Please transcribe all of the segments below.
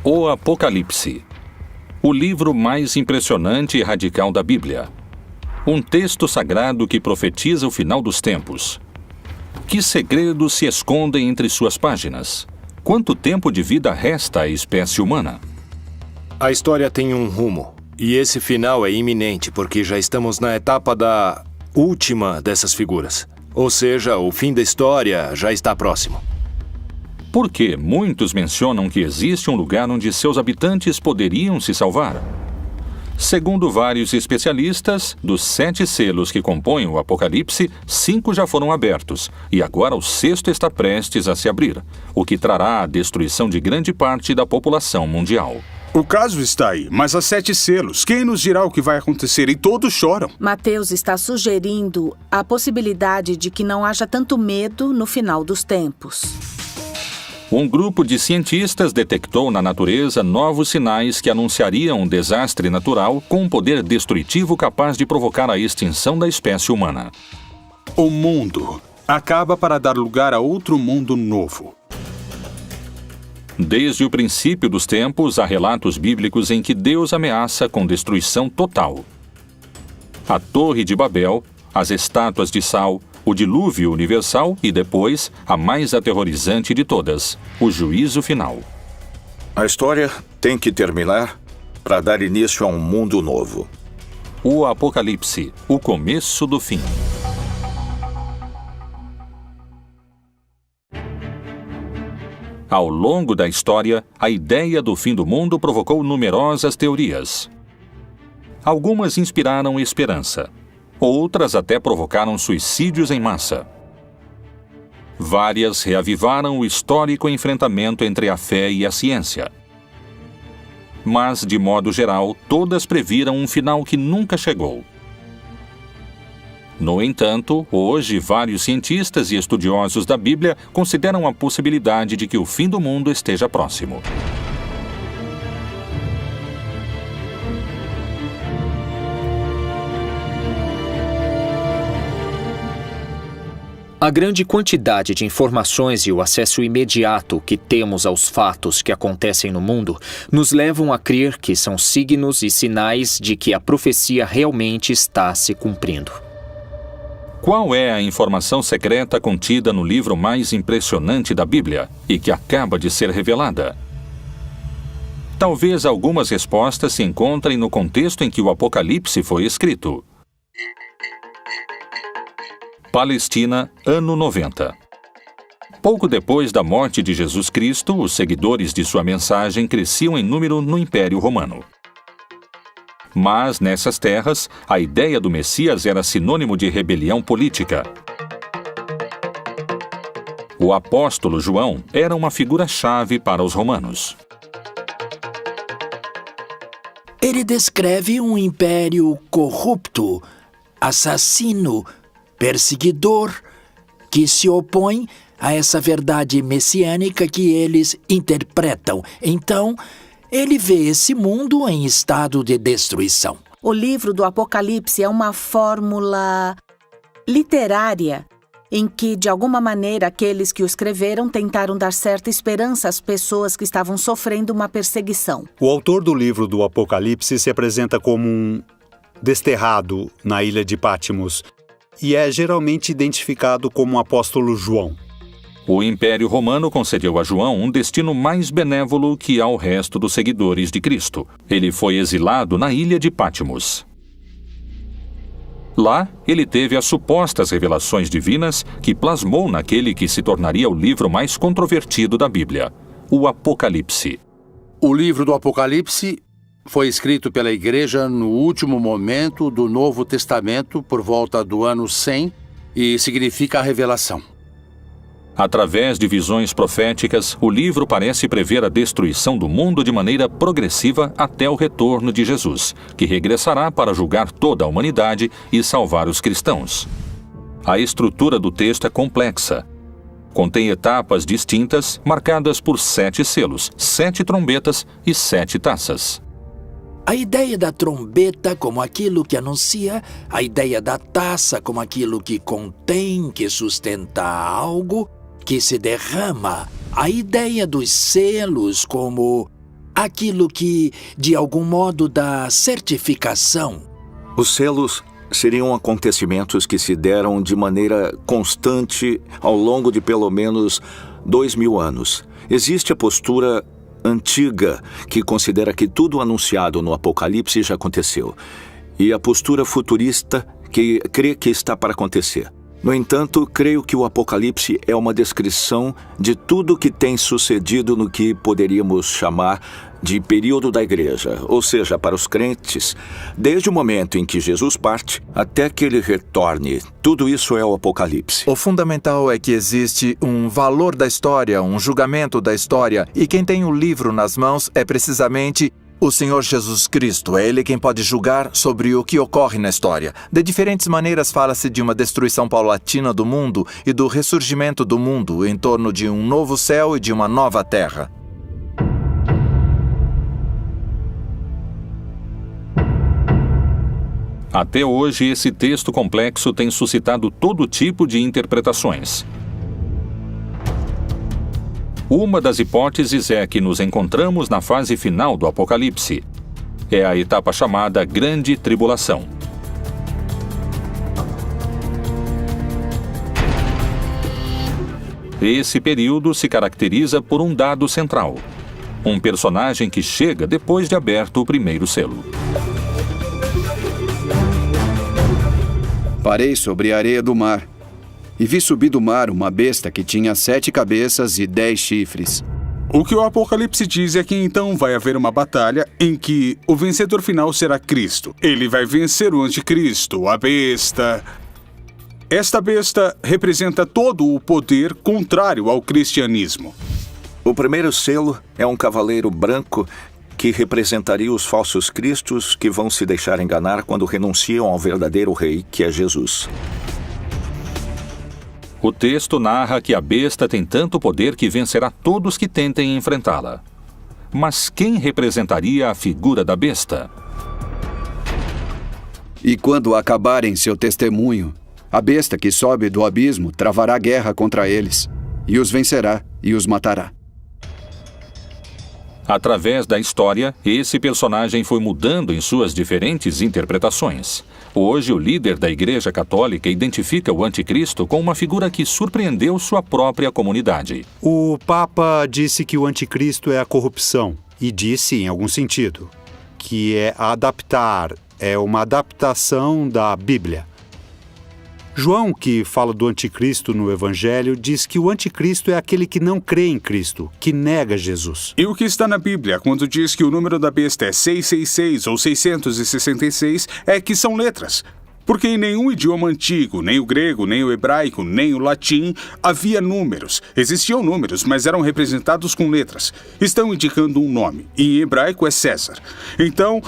O Apocalipse, o livro mais impressionante e radical da Bíblia. Um texto sagrado que profetiza o final dos tempos. Que segredos se escondem entre suas páginas? Quanto tempo de vida resta à espécie humana? A história tem um rumo, e esse final é iminente porque já estamos na etapa da última dessas figuras. Ou seja, o fim da história já está próximo. Por que muitos mencionam que existe um lugar onde seus habitantes poderiam se salvar? Segundo vários especialistas, dos 7 selos que compõem o Apocalipse, 5 já foram abertos, e agora o 6º está prestes a se abrir, o que trará a destruição de grande parte da população mundial. O caso está aí, mas há 7 selos. Quem nos dirá o que vai acontecer? E todos choram. Mateus está sugerindo a possibilidade de que não haja tanto medo no final dos tempos. Um grupo de cientistas detectou na natureza novos sinais que anunciariam um desastre natural com um poder destrutivo capaz de provocar a extinção da espécie humana. O mundo acaba para dar lugar a outro mundo novo. Desde o princípio dos tempos, há relatos bíblicos em que Deus ameaça com destruição total. A Torre de Babel, as estátuas de sal, o dilúvio universal e depois, a mais aterrorizante de todas, o juízo final. A história tem que terminar para dar início a um mundo novo. O Apocalipse, o começo do fim. Ao longo da história, a ideia do fim do mundo provocou numerosas teorias. Algumas inspiraram esperança. Outras até provocaram suicídios em massa. Várias reavivaram o histórico enfrentamento entre a fé e a ciência. Mas, de modo geral, todas previram um final que nunca chegou. No entanto, hoje, vários cientistas e estudiosos da Bíblia consideram a possibilidade de que o fim do mundo esteja próximo. A grande quantidade de informações e o acesso imediato que temos aos fatos que acontecem no mundo nos levam a crer que são signos e sinais de que a profecia realmente está se cumprindo. Qual é a informação secreta contida no livro mais impressionante da Bíblia e que acaba de ser revelada? Talvez algumas respostas se encontrem no contexto em que o Apocalipse foi escrito. Palestina, ano 90. Pouco depois da morte de Jesus Cristo, os seguidores de sua mensagem cresciam em número no Império Romano. Mas, nessas terras, a ideia do Messias era sinônimo de rebelião política. O apóstolo João era uma figura-chave para os romanos. Ele descreve um império corrupto, assassino, perseguidor, que se opõe a essa verdade messiânica que eles interpretam. Então, ele vê esse mundo em estado de destruição. O livro do Apocalipse é uma fórmula literária em que, de alguma maneira, aqueles que o escreveram tentaram dar certa esperança às pessoas que estavam sofrendo uma perseguição. O autor do livro do Apocalipse se apresenta como um desterrado na ilha de Patmos e é geralmente identificado como o apóstolo João. O Império Romano concedeu a João um destino mais benévolo que ao resto dos seguidores de Cristo. Ele foi exilado na ilha de Patmos. Lá, ele teve as supostas revelações divinas que plasmou naquele que se tornaria o livro mais controvertido da Bíblia, o Apocalipse. O livro do Apocalipse foi escrito pela Igreja no último momento do Novo Testamento, por volta do ano 100, e significa a revelação. Através de visões proféticas, o livro parece prever a destruição do mundo de maneira progressiva até o retorno de Jesus, que regressará para julgar toda a humanidade e salvar os cristãos. A estrutura do texto é complexa. Contém etapas distintas, marcadas por 7 selos, 7 trombetas e 7 taças. A ideia da trombeta como aquilo que anuncia, a ideia da taça como aquilo que contém, que sustenta algo, que se derrama, a ideia dos selos como aquilo que, de algum modo, dá certificação. Os selos seriam acontecimentos que se deram de maneira constante ao longo de pelo menos 2000 anos. Existe a postura antiga, que considera que tudo anunciado no Apocalipse já aconteceu, e a postura futurista, que crê que está para acontecer. No entanto, creio que o Apocalipse é uma descrição de tudo que tem sucedido no que poderíamos chamar de período da igreja, ou seja, para os crentes, desde o momento em que Jesus parte até que ele retorne. Tudo isso é o Apocalipse. O fundamental é que existe um valor da história, um julgamento da história, e quem tem o livro nas mãos é precisamente o Senhor Jesus Cristo. É Ele quem pode julgar sobre o que ocorre na história. De diferentes maneiras fala-se de uma destruição paulatina do mundo e do ressurgimento do mundo em torno de um novo céu e de uma nova terra. Até hoje, esse texto complexo tem suscitado todo tipo de interpretações. Uma das hipóteses é que nos encontramos na fase final do Apocalipse. É a etapa chamada Grande Tribulação. Esse período se caracteriza por um dado central: um personagem que chega depois de aberto o primeiro selo. Parei sobre a areia do mar, e vi subir do mar uma besta que tinha 7 cabeças e 10 chifres. O que o Apocalipse diz é que então vai haver uma batalha em que o vencedor final será Cristo. Ele vai vencer o anticristo, a besta. Esta besta representa todo o poder contrário ao cristianismo. O primeiro selo é um cavaleiro branco que representaria os falsos cristos que vão se deixar enganar quando renunciam ao verdadeiro rei, que é Jesus. O texto narra que a besta tem tanto poder que vencerá todos que tentem enfrentá-la. Mas quem representaria a figura da besta? E quando acabarem seu testemunho, a besta que sobe do abismo travará guerra contra eles, e os vencerá e os matará. Através da história, esse personagem foi mudando em suas diferentes interpretações. Hoje, o líder da Igreja Católica identifica o anticristo com uma figura que surpreendeu sua própria comunidade. O Papa disse que o anticristo é a corrupção, e disse, em algum sentido, que é adaptar, é uma adaptação da Bíblia. João, que fala do anticristo no Evangelho, diz que o anticristo é aquele que não crê em Cristo, que nega Jesus. E o que está na Bíblia, quando diz que o número da besta é 666 ou 666, é que são letras. Porque em nenhum idioma antigo, nem o grego, nem o hebraico, nem o latim, havia números. Existiam números, mas eram representados com letras. Estão indicando um nome. E em hebraico é César. Então,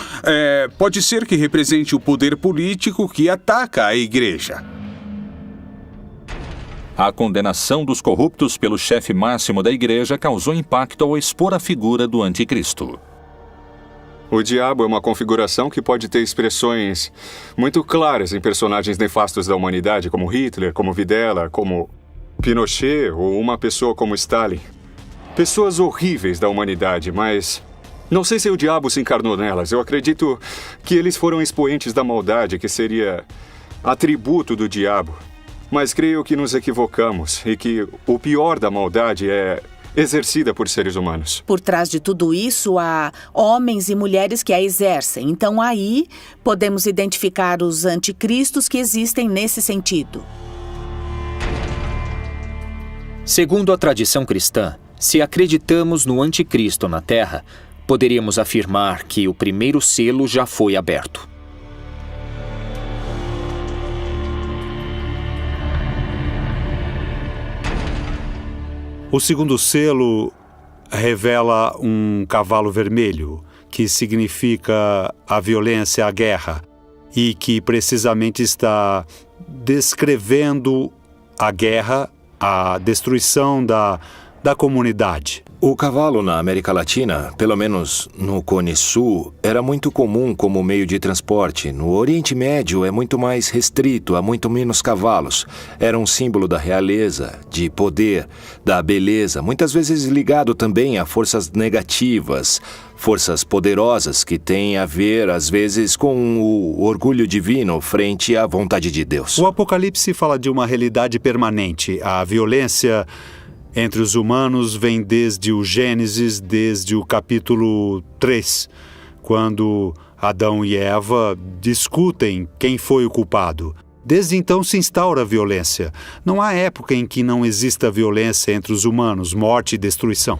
pode ser que represente o poder político que ataca a igreja. A condenação dos corruptos pelo chefe máximo da igreja causou impacto ao expor a figura do anticristo. O diabo é uma configuração que pode ter expressões muito claras em personagens nefastos da humanidade, como Hitler, como Videla, como Pinochet ou uma pessoa como Stalin. Pessoas horríveis da humanidade, mas não sei se o diabo se encarnou nelas. Eu acredito que eles foram expoentes da maldade, que seria atributo do diabo. Mas creio que nos equivocamos e que o pior da maldade é exercida por seres humanos. Por trás de tudo isso, há homens e mulheres que a exercem. Então, aí, podemos identificar os anticristos que existem nesse sentido. Segundo a tradição cristã, se acreditamos no anticristo na Terra, poderíamos afirmar que o primeiro selo já foi aberto. O segundo selo revela um cavalo vermelho, que significa a violência, a guerra, e que precisamente está descrevendo a guerra, a destruição da da comunidade. O cavalo na América Latina, pelo menos no Cone Sul, era muito comum como meio de transporte. No Oriente Médio é muito mais restrito, há muito menos cavalos. Era um símbolo da realeza, de poder, da beleza, muitas vezes ligado também a forças negativas, forças poderosas que têm a ver, às vezes, com o orgulho divino frente à vontade de Deus. O Apocalipse fala de uma realidade permanente. A violência entre os humanos vem desde o Gênesis, desde o capítulo 3, quando Adão e Eva discutem quem foi o culpado. Desde então se instaura a violência. Não há época em que não exista violência entre os humanos, morte e destruição.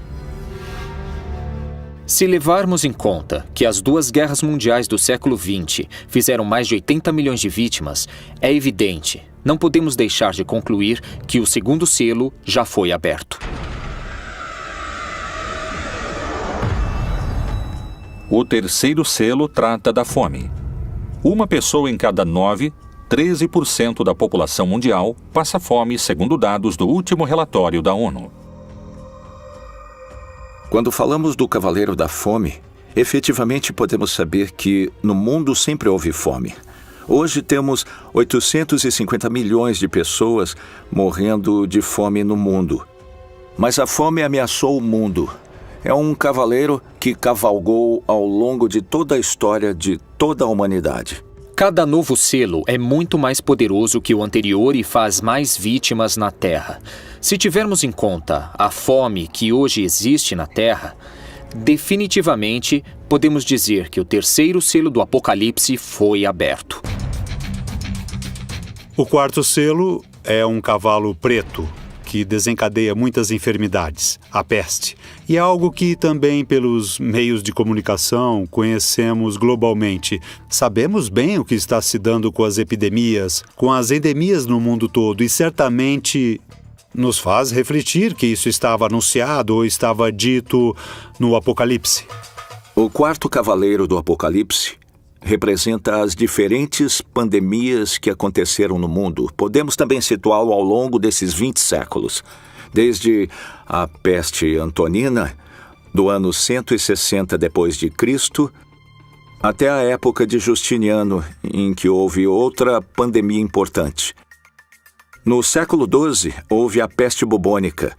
Se levarmos em conta que as 2 guerras mundiais do século XX fizeram mais de 80 milhões de vítimas, é evidente, não podemos deixar de concluir que o segundo selo já foi aberto. O terceiro selo trata da fome. Uma pessoa em cada 9, 13% da população mundial, passa fome, segundo dados do último relatório da ONU. Quando falamos do Cavaleiro da Fome, efetivamente podemos saber que no mundo sempre houve fome. Hoje temos 850 milhões de pessoas morrendo de fome no mundo. Mas a fome ameaçou o mundo. É um cavaleiro que cavalgou ao longo de toda a história de toda a humanidade. Cada novo selo é muito mais poderoso que o anterior e faz mais vítimas na Terra. Se tivermos em conta a fome que hoje existe na Terra, definitivamente podemos dizer que o terceiro selo do Apocalipse foi aberto. O quarto selo é um cavalo preto, que desencadeia muitas enfermidades, a peste. E é algo que também pelos meios de comunicação conhecemos globalmente. Sabemos bem o que está se dando com as epidemias, com as endemias no mundo todo, e certamente nos faz refletir que isso estava anunciado ou estava dito no Apocalipse. O quarto cavaleiro do Apocalipse representa as diferentes pandemias que aconteceram no mundo. Podemos também situá-lo ao longo desses 20 séculos, desde a peste antonina, do ano 160 d.C., até a época de Justiniano, em que houve outra pandemia importante. No século XII, houve a peste bubônica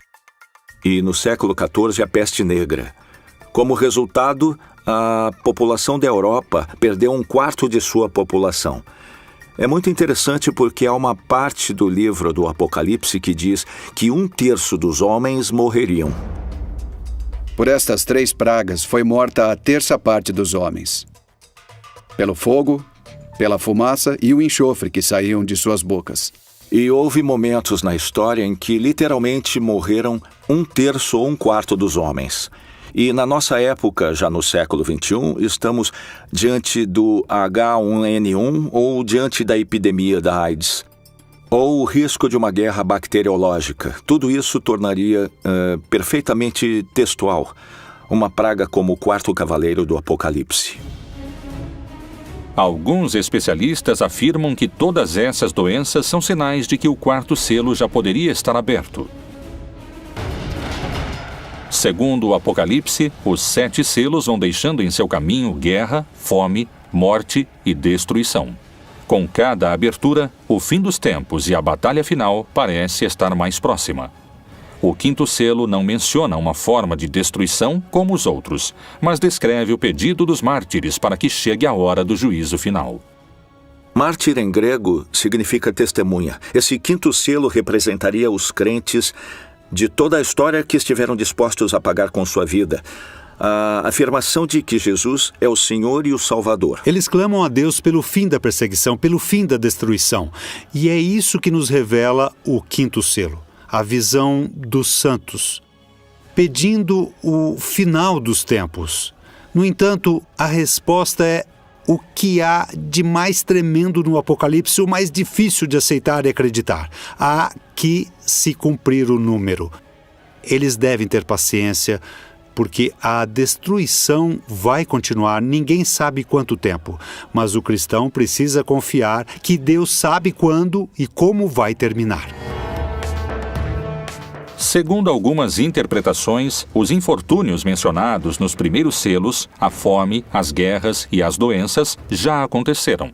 e no século XIV, a peste negra. Como resultado, a população da Europa perdeu 1/4 de sua população. É muito interessante porque há uma parte do livro do Apocalipse que diz que 1/3 dos homens morreriam. Por estas 3 pragas foi morta a 1/3 parte dos homens. Pelo fogo, pela fumaça e o enxofre que saíam de suas bocas. E houve momentos na história em que literalmente morreram 1/3 ou 1/4 dos homens. E na nossa época, já no século XXI, estamos diante do H1N1 ou diante da epidemia da AIDS, ou o risco de uma guerra bacteriológica. Tudo isso tornaria perfeitamente textual uma praga como o quarto cavaleiro do Apocalipse. Alguns especialistas afirmam que todas essas doenças são sinais de que o quarto selo já poderia estar aberto. Segundo o Apocalipse, os 7 selos vão deixando em seu caminho guerra, fome, morte e destruição. Com cada abertura, o fim dos tempos e a batalha final parece estar mais próxima. O quinto selo não menciona uma forma de destruição como os outros, mas descreve o pedido dos mártires para que chegue a hora do juízo final. Mártir em grego significa testemunha. Esse quinto selo representaria os crentes de toda a história que estiveram dispostos a pagar com sua vida. A afirmação de que Jesus é o Senhor e o Salvador. Eles clamam a Deus pelo fim da perseguição, pelo fim da destruição. E é isso que nos revela o quinto selo, a visão dos santos, pedindo o final dos tempos. No entanto, a resposta é o que há de mais tremendo no Apocalipse, o mais difícil de aceitar e acreditar. Há que se cumprir o número. Eles devem ter paciência, porque a destruição vai continuar, ninguém sabe quanto tempo. Mas o cristão precisa confiar que Deus sabe quando e como vai terminar. Segundo algumas interpretações, os infortúnios mencionados nos primeiros selos, a fome, as guerras e as doenças, já aconteceram.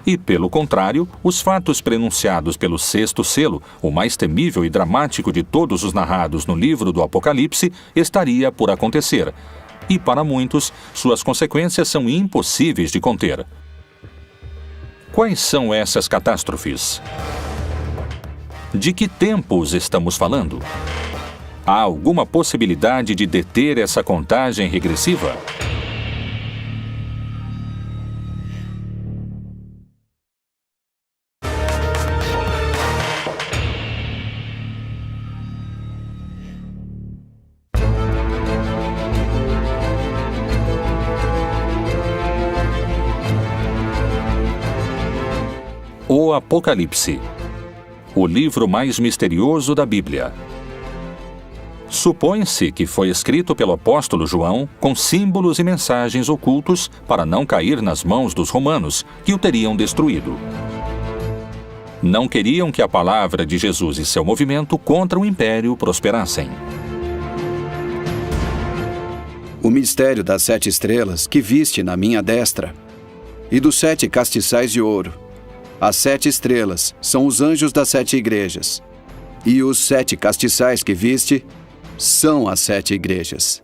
E, pelo contrário, os fatos prenunciados pelo sexto selo, o mais temível e dramático de todos os narrados no livro do Apocalipse, estaria por acontecer. E, para muitos, suas consequências são impossíveis de conter. Quais são essas catástrofes? De que tempos estamos falando? Há alguma possibilidade de deter essa contagem regressiva? O Apocalipse, o livro mais misterioso da Bíblia. Supõe-se que foi escrito pelo apóstolo João com símbolos e mensagens ocultos para não cair nas mãos dos romanos, que o teriam destruído. Não queriam que a palavra de Jesus e seu movimento contra o império prosperassem. O mistério das 7 estrelas que viste na minha destra e dos 7 castiçais de ouro. As 7 estrelas são os anjos das 7 igrejas, e os 7 castiçais que viste são as 7 igrejas.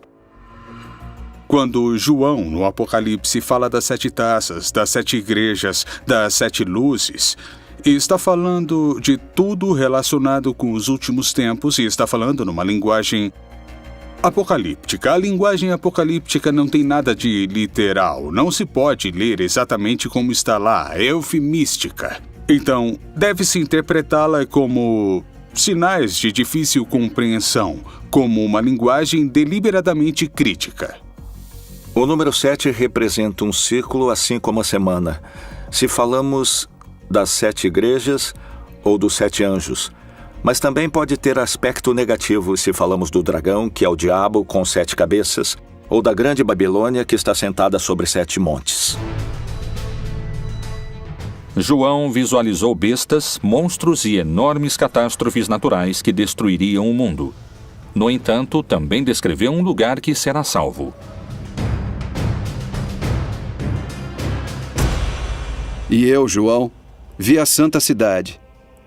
Quando João, no Apocalipse, fala das 7 taças, das 7 igrejas, das 7 luzes, está falando de tudo relacionado com os últimos tempos e está falando numa linguagem apocalíptica. A linguagem apocalíptica não tem nada de literal, não se pode ler exatamente como está lá, é eufemística. Então, deve-se interpretá-la como sinais de difícil compreensão, como uma linguagem deliberadamente crítica. O número 7 representa um ciclo, assim como a semana. Se falamos das 7 igrejas ou dos 7 anjos, mas também pode ter aspecto negativo se falamos do dragão, que é o diabo com 7 cabeças, ou da grande Babilônia, que está sentada sobre 7 montes. João visualizou bestas, monstros e enormes catástrofes naturais que destruiriam o mundo. No entanto, também descreveu um lugar que será salvo. E eu, João, vi a santa cidade,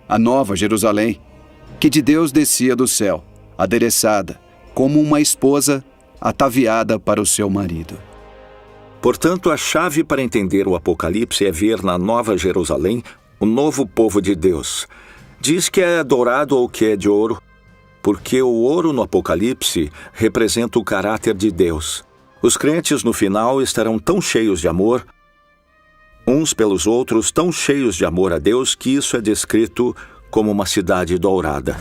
a nova Jerusalém, que de Deus descia do céu, adereçada, como uma esposa ataviada para o seu marido. Portanto, a chave para entender o Apocalipse é ver na Nova Jerusalém o novo povo de Deus. Diz que é dourado ou que é de ouro, porque o ouro no Apocalipse representa o caráter de Deus. Os crentes no final estarão tão cheios de amor, uns pelos outros, tão cheios de amor a Deus, que isso é descrito como uma cidade dourada.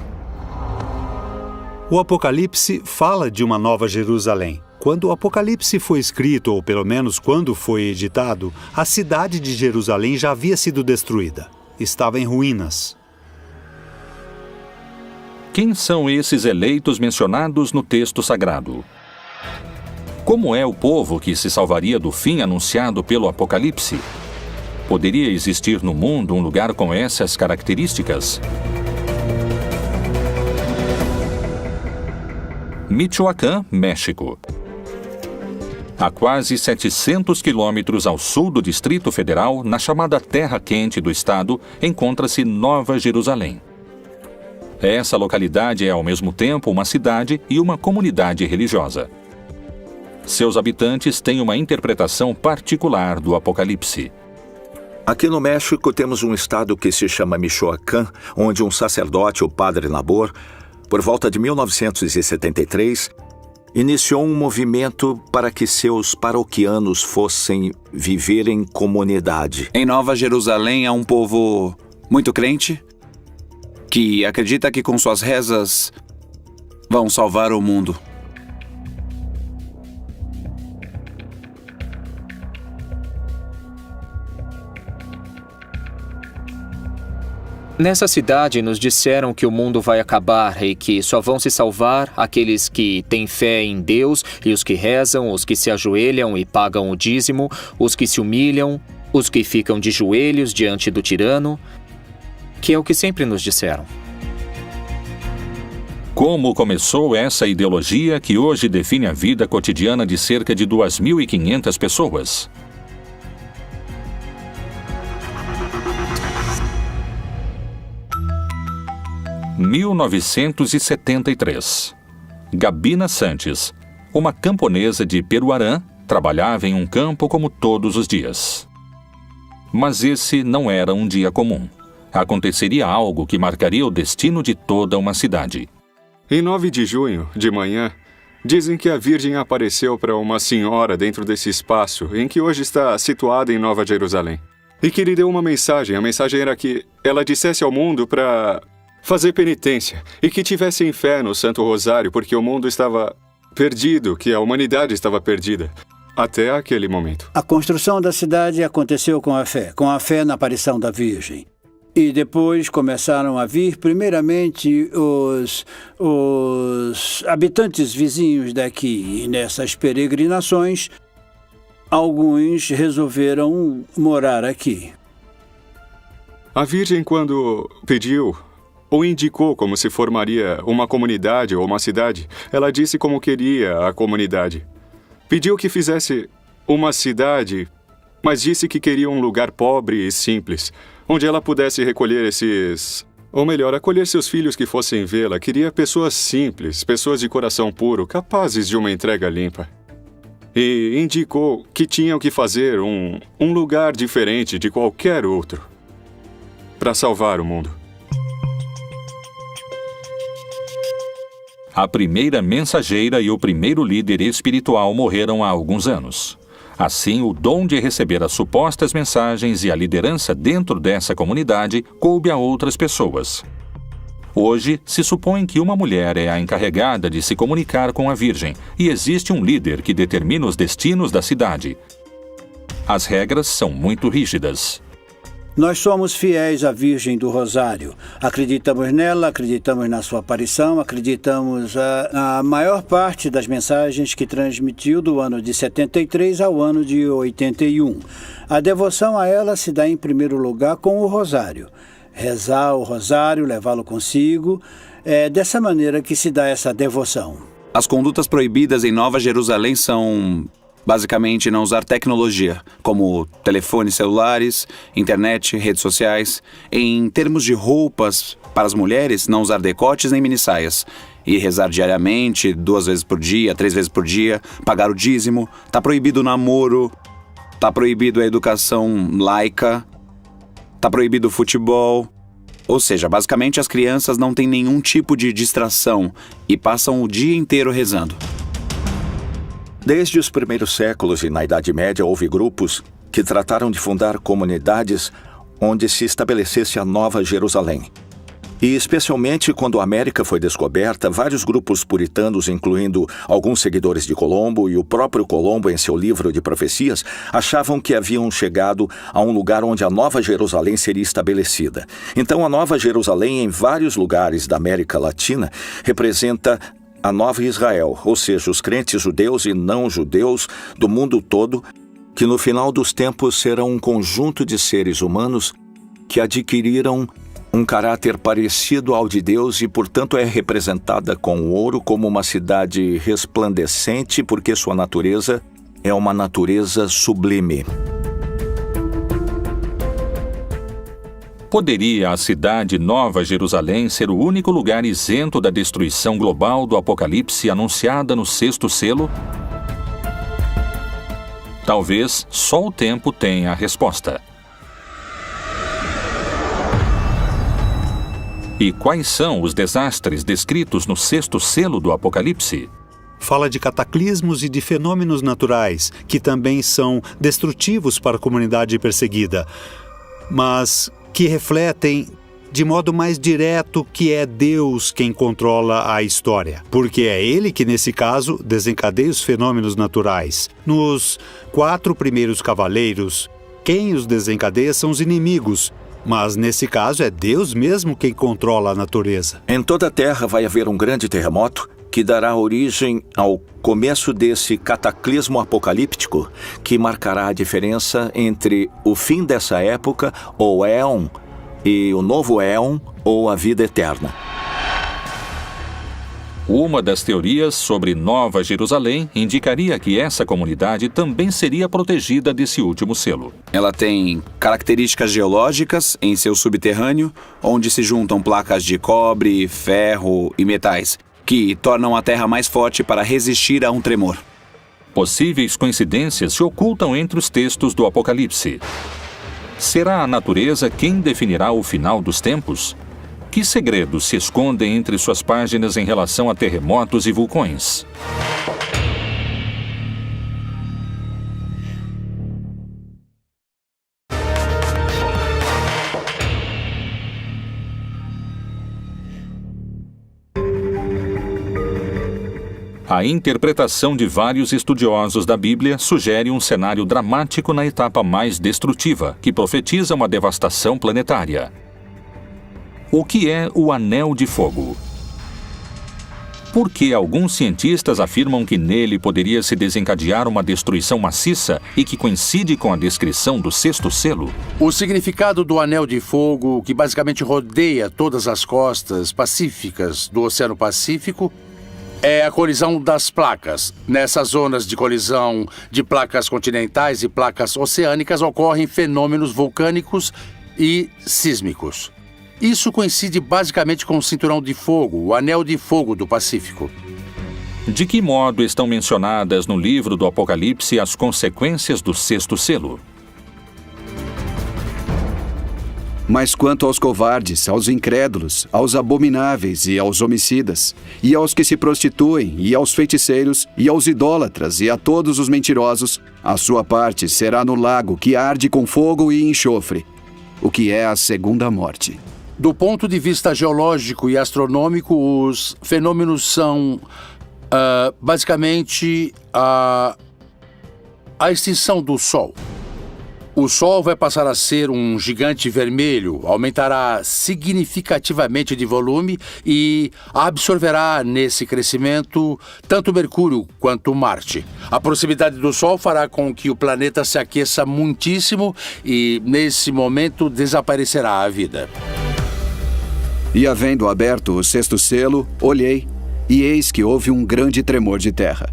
O Apocalipse fala de uma nova Jerusalém. Quando o Apocalipse foi escrito, ou pelo menos quando foi editado, a cidade de Jerusalém já havia sido destruída. Estava em ruínas. Quem são esses eleitos mencionados no texto sagrado? Como é o povo que se salvaria do fim anunciado pelo Apocalipse? Poderia existir no mundo um lugar com essas características? Michoacán, México. A quase 700 quilômetros ao sul do Distrito Federal, na chamada Terra Quente do estado, encontra-se Nova Jerusalém. Essa localidade é ao mesmo tempo uma cidade e uma comunidade religiosa. Seus habitantes têm uma interpretação particular do Apocalipse. Aqui no México temos um estado que se chama Michoacán, onde um sacerdote, o Padre Nabor, por volta de 1973, iniciou um movimento para que seus paroquianos fossem viver em comunidade. Em Nova Jerusalém há um povo muito crente que acredita que com suas rezas vão salvar o mundo. Nessa cidade nos disseram que o mundo vai acabar e que só vão se salvar aqueles que têm fé em Deus e os que rezam, os que se ajoelham e pagam o dízimo, os que se humilham, os que ficam de joelhos diante do tirano, que é o que sempre nos disseram. Como começou essa ideologia que hoje define a vida cotidiana de cerca de 2.500 pessoas? Em 1973, Gabina Santos, uma camponesa de Peruarã, trabalhava em um campo como todos os dias. Mas esse não era um dia comum. Aconteceria algo que marcaria o destino de toda uma cidade. Em 9 de junho, de manhã, dizem que a Virgem apareceu para uma senhora dentro desse espaço em que hoje está situada em Nova Jerusalém. E que lhe deu uma mensagem. A mensagem era que ela dissesse ao mundo para fazer penitência e que tivessem fé no Santo Rosário, porque o mundo estava perdido, que a humanidade estava perdida. Até aquele momento. A construção da cidade aconteceu com a fé na aparição da Virgem. E depois começaram a vir, primeiramente, os habitantes vizinhos daqui. E nessas peregrinações, alguns resolveram morar aqui. A Virgem, quando pediu ou indicou como se formaria uma comunidade ou uma cidade, ela disse como queria a comunidade. Pediu que fizesse uma cidade, mas disse que queria um lugar pobre e simples, onde ela pudesse recolher acolher seus filhos que fossem vê-la. Queria pessoas simples, pessoas de coração puro, capazes de uma entrega limpa. E indicou que tinham que fazer um lugar diferente de qualquer outro para salvar o mundo. A primeira mensageira e o primeiro líder espiritual morreram há alguns anos. Assim, o dom de receber as supostas mensagens e a liderança dentro dessa comunidade coube a outras pessoas. Hoje, se supõe que uma mulher é a encarregada de se comunicar com a Virgem e existe um líder que determina os destinos da cidade. As regras são muito rígidas. Nós somos fiéis à Virgem do Rosário. Acreditamos nela, acreditamos na sua aparição, acreditamos na maior parte das mensagens que transmitiu do ano de 73 ao ano de 81. A devoção a ela se dá em primeiro lugar com o Rosário. Rezar o Rosário, levá-lo consigo, é dessa maneira que se dá essa devoção. As condutas proibidas em Nova Jerusalém são... basicamente, não usar tecnologia, como telefones celulares, internet, redes sociais. Em termos de roupas, para as mulheres, não usar decotes nem minissaias. E rezar diariamente, 2 vezes por dia, 3 vezes por dia, pagar o dízimo. Tá proibido o namoro, tá proibido a educação laica, tá proibido o futebol. Ou seja, basicamente as crianças não têm nenhum tipo de distração e passam o dia inteiro rezando. Desde os primeiros séculos e na Idade Média houve grupos que trataram de fundar comunidades onde se estabelecesse a Nova Jerusalém. E especialmente quando a América foi descoberta, vários grupos puritanos, incluindo alguns seguidores de Colombo e o próprio Colombo em seu livro de profecias, achavam que haviam chegado a um lugar onde a Nova Jerusalém seria estabelecida. Então a Nova Jerusalém em vários lugares da América Latina representa a Nova Israel, ou seja, os crentes judeus e não judeus do mundo todo, que no final dos tempos serão um conjunto de seres humanos que adquiriram um caráter parecido ao de Deus e, portanto, é representada com ouro como uma cidade resplandecente, porque sua natureza é uma natureza sublime. Poderia a cidade Nova Jerusalém ser o único lugar isento da destruição global do Apocalipse anunciada no 6º selo? Talvez só o tempo tenha a resposta. E quais são os desastres descritos no 6º selo do Apocalipse? Fala de cataclismos e de fenômenos naturais, que também são destrutivos para a comunidade perseguida, mas que refletem de modo mais direto que é Deus quem controla a história, porque é Ele que, nesse caso, desencadeia os fenômenos naturais. Nos 4 primeiros cavaleiros, quem os desencadeia são os inimigos, mas nesse caso é Deus mesmo quem controla a natureza. Em toda a Terra vai haver um grande terremoto que dará origem ao começo desse cataclismo apocalíptico que marcará a diferença entre o fim dessa época, ou éon, e o novo éon, ou a vida eterna. Uma das teorias sobre Nova Jerusalém indicaria que essa comunidade também seria protegida desse último selo. Ela tem características geológicas em seu subterrâneo, onde se juntam placas de cobre, ferro e metais, que tornam a terra mais forte para resistir a um tremor. Possíveis coincidências se ocultam entre os textos do Apocalipse. Será a natureza quem definirá o final dos tempos? Que segredos se escondem entre suas páginas em relação a terremotos e vulcões? A interpretação de vários estudiosos da Bíblia sugere um cenário dramático na etapa mais destrutiva, que profetiza uma devastação planetária. O que é o Anel de Fogo? Por que alguns cientistas afirmam que nele poderia se desencadear uma destruição maciça e que coincide com a descrição do sexto selo? O significado do Anel de Fogo, que basicamente rodeia todas as costas pacíficas do Oceano Pacífico, é a colisão das placas. Nessas zonas de colisão de placas continentais e placas oceânicas ocorrem fenômenos vulcânicos e sísmicos. Isso coincide basicamente com o Cinturão de Fogo, o Anel de Fogo do Pacífico. De que modo estão mencionadas no livro do Apocalipse as consequências do sexto selo? Mas quanto aos covardes, aos incrédulos, aos abomináveis e aos homicidas, e aos que se prostituem, e aos feiticeiros, e aos idólatras, e a todos os mentirosos, a sua parte será no lago que arde com fogo e enxofre, o que é a segunda morte. Do ponto de vista geológico e astronômico, os fenômenos são, basicamente, a extinção do Sol. O Sol vai passar a ser um gigante vermelho, aumentará significativamente de volume e absorverá nesse crescimento tanto Mercúrio quanto Marte. A proximidade do Sol fará com que o planeta se aqueça muitíssimo e, nesse momento, desaparecerá a vida. E havendo aberto o sexto selo, olhei, e eis que houve um grande tremor de terra.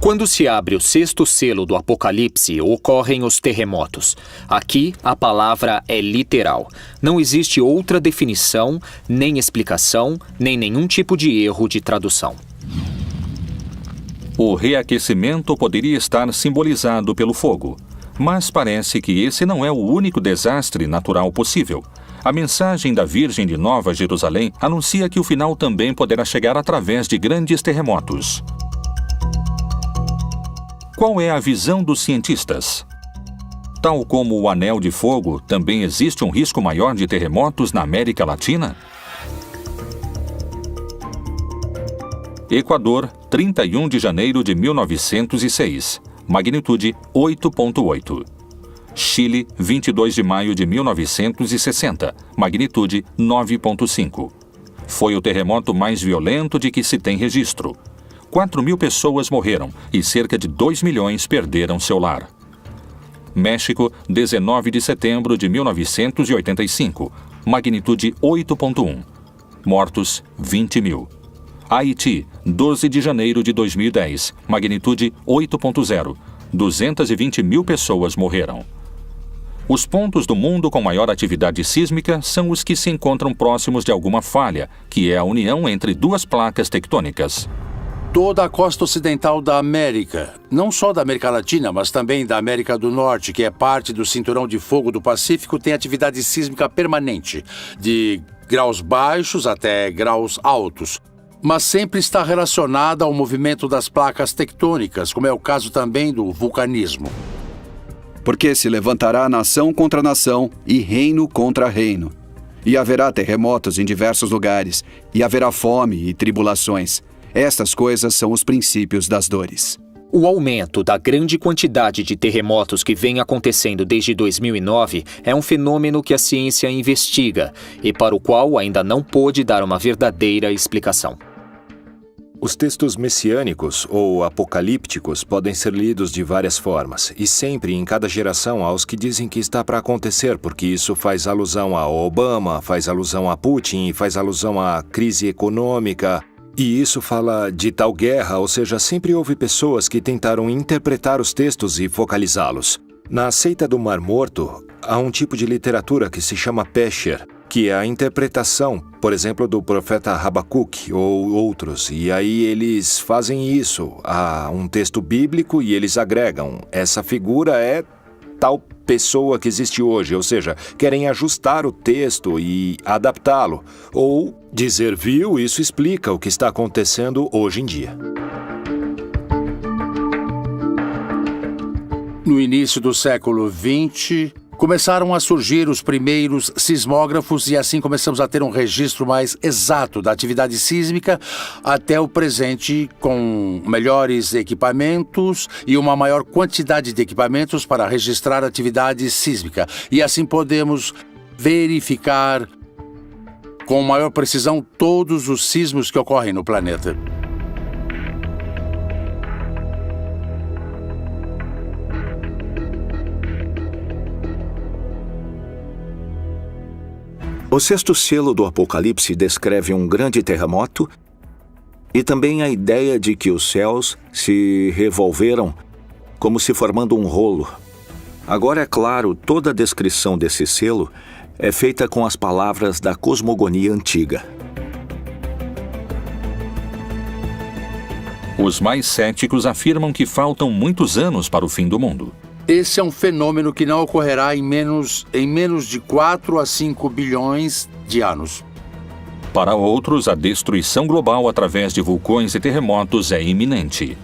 Quando se abre o sexto selo do Apocalipse, ocorrem os terremotos. Aqui, a palavra é literal. Não existe outra definição, nem explicação, nem nenhum tipo de erro de tradução. O reaquecimento poderia estar simbolizado pelo fogo, mas parece que esse não é o único desastre natural possível. A mensagem da Virgem de Nova Jerusalém anuncia que o final também poderá chegar através de grandes terremotos. Qual é a visão dos cientistas? Tal como o Anel de Fogo, também existe um risco maior de terremotos na América Latina? Equador, 31 de janeiro de 1906, magnitude 8.8. Chile, 22 de maio de 1960, magnitude 9.5. Foi o terremoto mais violento de que se tem registro. 4.000 pessoas morreram e cerca de 2 milhões perderam seu lar. México, 19 de setembro de 1985, magnitude 8.1. Mortos, 20 mil. Haiti, 12 de janeiro de 2010, magnitude 8.0. 220 mil pessoas morreram. Os pontos do mundo com maior atividade sísmica são os que se encontram próximos de alguma falha, que é a união entre duas placas tectônicas. Toda a costa ocidental da América, não só da América Latina, mas também da América do Norte, que é parte do Cinturão de Fogo do Pacífico, tem atividade sísmica permanente, de graus baixos até graus altos, mas sempre está relacionada ao movimento das placas tectônicas, como é o caso também do vulcanismo. Porque se levantará nação contra nação e reino contra reino. E haverá terremotos em diversos lugares, e haverá fome e tribulações. Estas coisas são os princípios das dores. O aumento da grande quantidade de terremotos que vem acontecendo desde 2009 é um fenômeno que a ciência investiga e para o qual ainda não pôde dar uma verdadeira explicação. Os textos messiânicos ou apocalípticos podem ser lidos de várias formas, e sempre em cada geração há os que dizem que está para acontecer, porque isso faz alusão a Obama, faz alusão a Putin, faz alusão à crise econômica. E isso fala de tal guerra, ou seja, sempre houve pessoas que tentaram interpretar os textos e focalizá-los. Na seita do Mar Morto, há um tipo de literatura que se chama Pesher, que é a interpretação, por exemplo, do profeta Habacuque ou outros. E aí eles fazem isso. Há um texto bíblico e eles agregam. Essa figura é tal pessoa que existe hoje, ou seja, querem ajustar o texto e adaptá-lo. Ou dizer, viu, isso explica o que está acontecendo hoje em dia. No início do século XX, começaram a surgir os primeiros sismógrafos e assim começamos a ter um registro mais exato da atividade sísmica até o presente, com melhores equipamentos e uma maior quantidade de equipamentos para registrar a atividade sísmica. E assim podemos verificar com maior precisão todos os sismos que ocorrem no planeta. O sexto selo do Apocalipse descreve um grande terremoto e também a ideia de que os céus se revolveram como se formando um rolo. Agora, é claro, toda a descrição desse selo é feita com as palavras da cosmogonia antiga. Os mais céticos afirmam que faltam muitos anos para o fim do mundo. Esse é um fenômeno que não ocorrerá em menos de 4 a 5 bilhões de anos. Para outros, a destruição global através de vulcões e terremotos é iminente.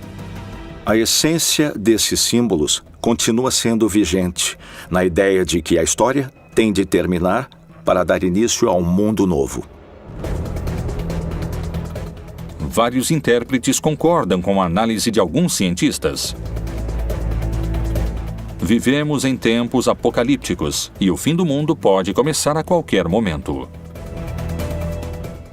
A essência desses símbolos continua sendo vigente, na ideia de que a história tem de terminar para dar início a um mundo novo. Vários intérpretes concordam com a análise de alguns cientistas. Vivemos em tempos apocalípticos e o fim do mundo pode começar a qualquer momento.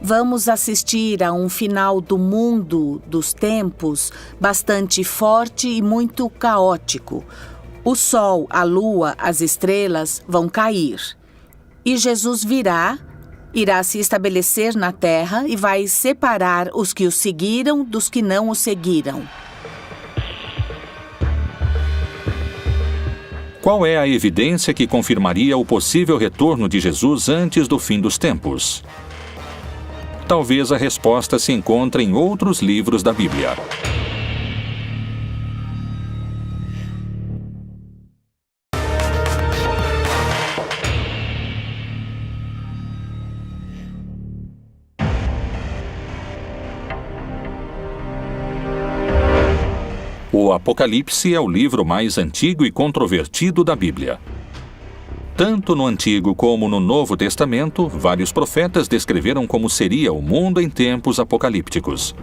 Vamos assistir a um final do mundo dos tempos bastante forte e muito caótico. O sol, a lua, as estrelas vão cair. E Jesus irá se estabelecer na terra e vai separar os que o seguiram dos que não o seguiram. Qual é a evidência que confirmaria o possível retorno de Jesus antes do fim dos tempos? Talvez a resposta se encontre em outros livros da Bíblia. O Apocalipse é o livro mais antigo e controvertido da Bíblia. Tanto no Antigo como no Novo Testamento, vários profetas descreveram como seria o mundo em tempos apocalípticos.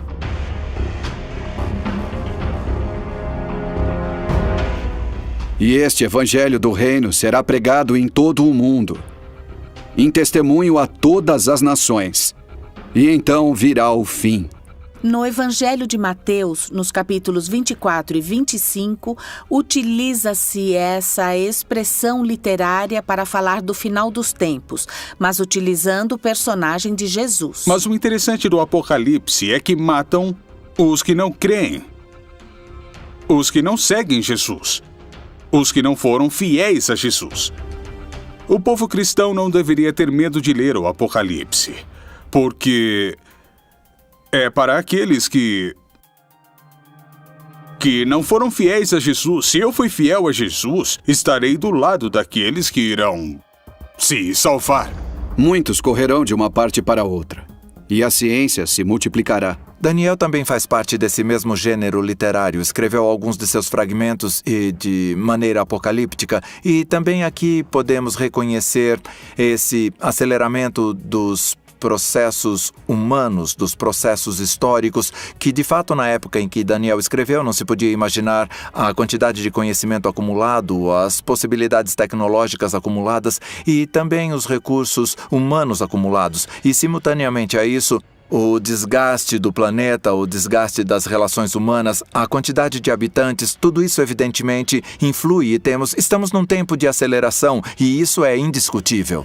E este evangelho do reino será pregado em todo o mundo, em testemunho a todas as nações. E então virá o fim. No Evangelho de Mateus, nos capítulos 24 e 25, utiliza-se essa expressão literária para falar do final dos tempos, mas utilizando o personagem de Jesus. Mas o interessante do Apocalipse é que matam os que não creem, os que não seguem Jesus, os que não foram fiéis a Jesus. O povo cristão não deveria ter medo de ler o Apocalipse, porque é para aqueles que não foram fiéis a Jesus. Se eu fui fiel a Jesus, estarei do lado daqueles que irão se salvar. Muitos correrão de uma parte para outra, e a ciência se multiplicará. Daniel também faz parte desse mesmo gênero literário. Escreveu alguns de seus fragmentos e de maneira apocalíptica. E também aqui podemos reconhecer esse aceleramento dos processos humanos, dos processos históricos, que de fato na época em que Daniel escreveu não se podia imaginar a quantidade de conhecimento acumulado, as possibilidades tecnológicas acumuladas e também os recursos humanos acumulados. E simultaneamente a isso, o desgaste do planeta, o desgaste das relações humanas, a quantidade de habitantes, tudo isso evidentemente influi e estamos num tempo de aceleração e isso é indiscutível.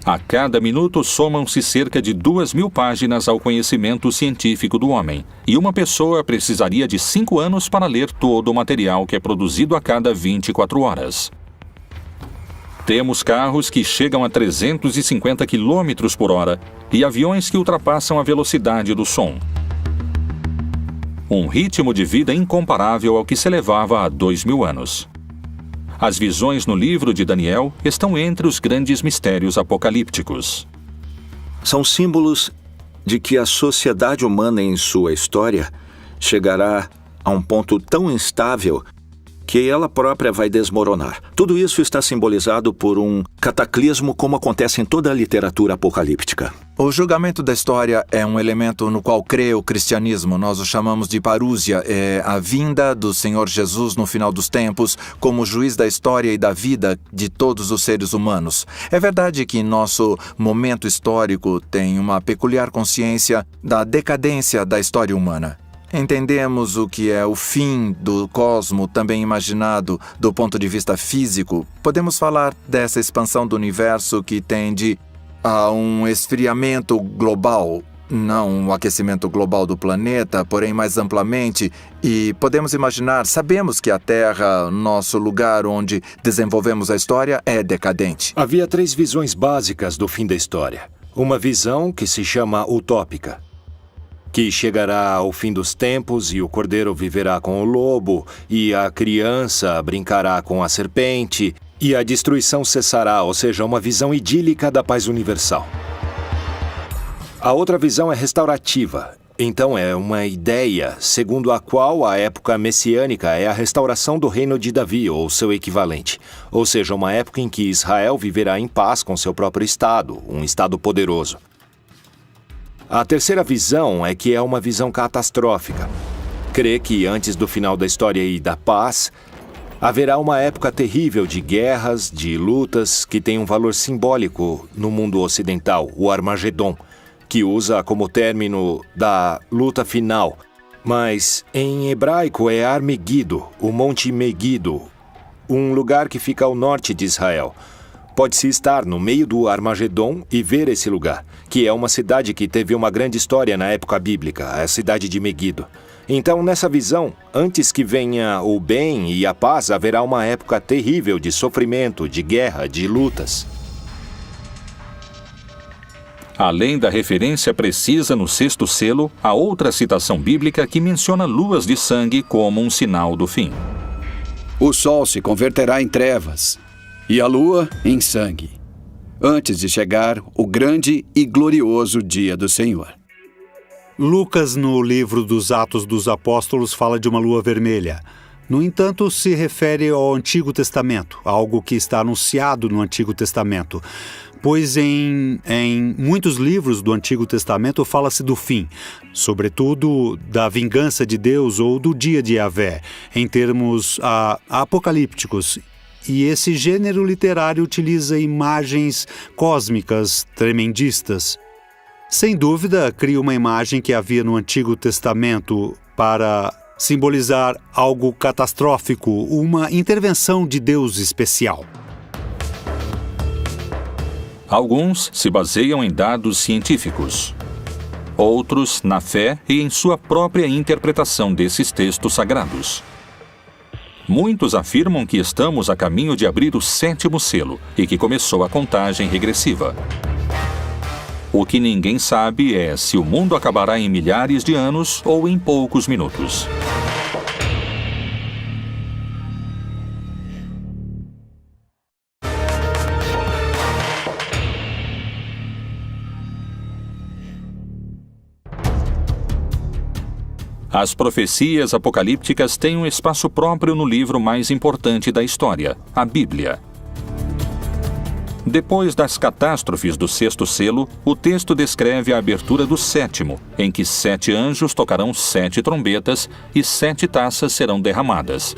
A cada minuto somam-se cerca de 2.000 páginas ao conhecimento científico do homem, e uma pessoa precisaria de 5 anos para ler todo o material que é produzido a cada 24 horas. Temos carros que chegam a 350 km por hora e aviões que ultrapassam a velocidade do som. Um ritmo de vida incomparável ao que se levava há 2.000 anos. As visões no livro de Daniel estão entre os grandes mistérios apocalípticos. São símbolos de que a sociedade humana em sua história chegará a um ponto tão instável que ela própria vai desmoronar. Tudo isso está simbolizado por um cataclismo como acontece em toda a literatura apocalíptica. O julgamento da história é um elemento no qual crê o cristianismo. Nós o chamamos de parúsia. É a vinda do Senhor Jesus no final dos tempos como juiz da história e da vida de todos os seres humanos. É verdade que nosso momento histórico tem uma peculiar consciência da decadência da história humana. Entendemos o que é o fim do cosmo, também imaginado do ponto de vista físico. Podemos falar dessa expansão do universo que tende a um esfriamento global, não um aquecimento global do planeta, porém mais amplamente. E podemos imaginar, sabemos que a Terra, nosso lugar onde desenvolvemos a história, é decadente. Havia 3 visões básicas do fim da história. Uma visão que se chama utópica, que chegará ao fim dos tempos e o cordeiro viverá com o lobo, e a criança brincará com a serpente, e a destruição cessará, ou seja, uma visão idílica da paz universal. A outra visão é restaurativa. Então é uma ideia segundo a qual a época messiânica é a restauração do reino de Davi, ou seu equivalente. Ou seja, uma época em que Israel viverá em paz com seu próprio estado, um estado poderoso. A terceira visão é que é uma visão catastrófica. Crê que antes do final da história e da paz, haverá uma época terrível de guerras, de lutas, que tem um valor simbólico no mundo ocidental, o Armagedon, que usa como término da luta final. Mas em hebraico é Armegido, o Monte Megido, um lugar que fica ao norte de Israel. Pode-se estar no meio do Armagedon e ver esse lugar, que é uma cidade que teve uma grande história na época bíblica, a cidade de Megido. Então, nessa visão, antes que venha o bem e a paz, haverá uma época terrível de sofrimento, de guerra, de lutas. Além da referência precisa no 6º selo, há outra citação bíblica que menciona luas de sangue como um sinal do fim. O sol se converterá em trevas e a lua em sangue, antes de chegar o grande e glorioso dia do Senhor. Lucas, no livro dos Atos dos Apóstolos, fala de uma lua vermelha. No entanto, se refere ao Antigo Testamento, algo que está anunciado no Antigo Testamento. Pois em muitos livros do Antigo Testamento fala-se do fim, sobretudo da vingança de Deus ou do dia de Yahvé, em termos apocalípticos. E esse gênero literário utiliza imagens cósmicas tremendistas. Sem dúvida, cria uma imagem que havia no Antigo Testamento para simbolizar algo catastrófico, uma intervenção de Deus especial. Alguns se baseiam em dados científicos. Outros na fé e em sua própria interpretação desses textos sagrados. Muitos afirmam que estamos a caminho de abrir o 7º selo e que começou a contagem regressiva. O que ninguém sabe é se o mundo acabará em milhares de anos ou em poucos minutos. As profecias apocalípticas têm um espaço próprio no livro mais importante da história, a Bíblia. Depois das catástrofes do 6º selo, o texto descreve a abertura do 7º, em que 7 anjos tocarão 7 trombetas e 7 taças serão derramadas.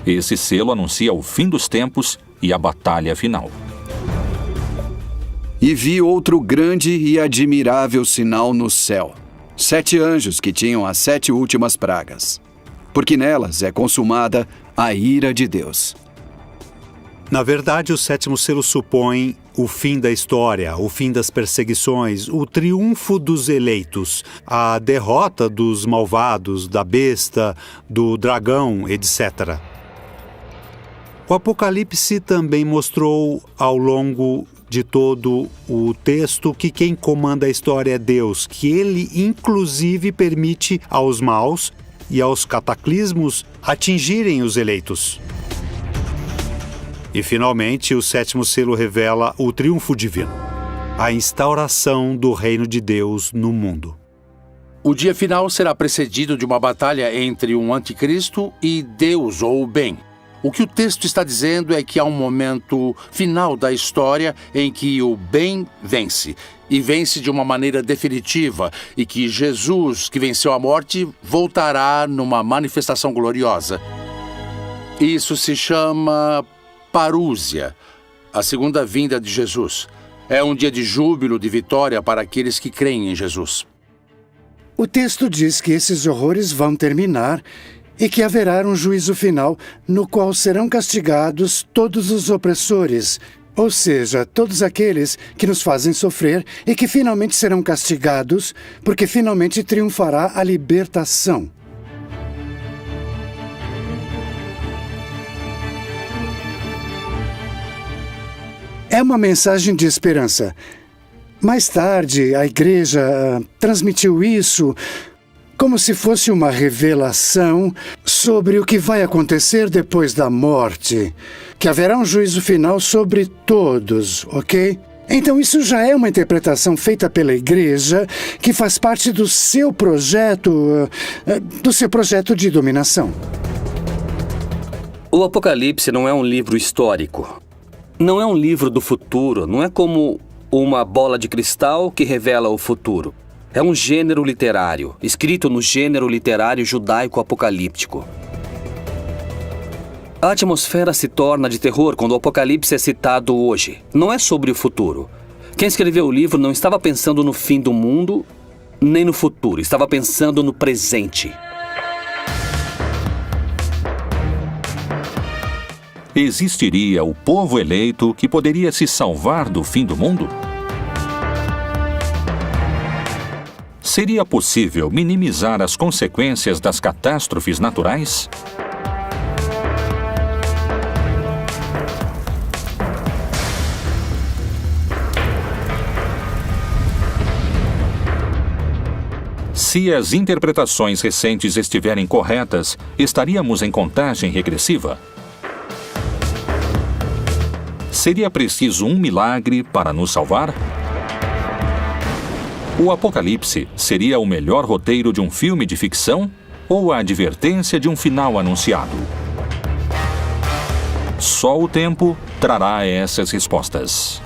Esse selo anuncia o fim dos tempos e a batalha final. E vi outro grande e admirável sinal no céu. 7 anjos que tinham as 7 últimas pragas, porque nelas é consumada a ira de Deus. Na verdade, o 7º selo supõe o fim da história, o fim das perseguições, o triunfo dos eleitos, a derrota dos malvados, da besta, do dragão, etc. O Apocalipse também mostrou ao longo de todo o texto que quem comanda a história é Deus, que ele inclusive permite aos maus e aos cataclismos atingirem os eleitos. E finalmente o 7º selo revela o triunfo divino, a instauração do reino de Deus no mundo. O dia final será precedido de uma batalha entre um anticristo e Deus ou o bem. O que o texto está dizendo é que há um momento final da história em que o bem vence, e vence de uma maneira definitiva, e que Jesus, que venceu a morte, voltará numa manifestação gloriosa. Isso se chama Parúzia, a segunda vinda de Jesus. É um dia de júbilo, de vitória para aqueles que creem em Jesus. O texto diz que esses horrores vão terminar e que haverá um juízo final no qual serão castigados todos os opressores, ou seja, todos aqueles que nos fazem sofrer e que finalmente serão castigados porque finalmente triunfará a libertação. É uma mensagem de esperança. Mais tarde, a igreja transmitiu isso como se fosse uma revelação sobre o que vai acontecer depois da morte, que haverá um juízo final sobre todos, ok? Então isso já é uma interpretação feita pela igreja que faz parte do seu projeto de dominação. O Apocalipse não é um livro histórico. Não é um livro do futuro, não é como uma bola de cristal que revela o futuro. É um gênero literário, escrito no gênero literário judaico-apocalíptico. A atmosfera se torna de terror quando o Apocalipse é citado hoje. Não é sobre o futuro. Quem escreveu o livro não estava pensando no fim do mundo, nem no futuro. Estava pensando no presente. Existiria o povo eleito que poderia se salvar do fim do mundo? Seria possível minimizar as consequências das catástrofes naturais? Se as interpretações recentes estiverem corretas, estaríamos em contagem regressiva? Seria preciso um milagre para nos salvar? O Apocalipse seria o melhor roteiro de um filme de ficção ou a advertência de um final anunciado? Só o tempo trará essas respostas.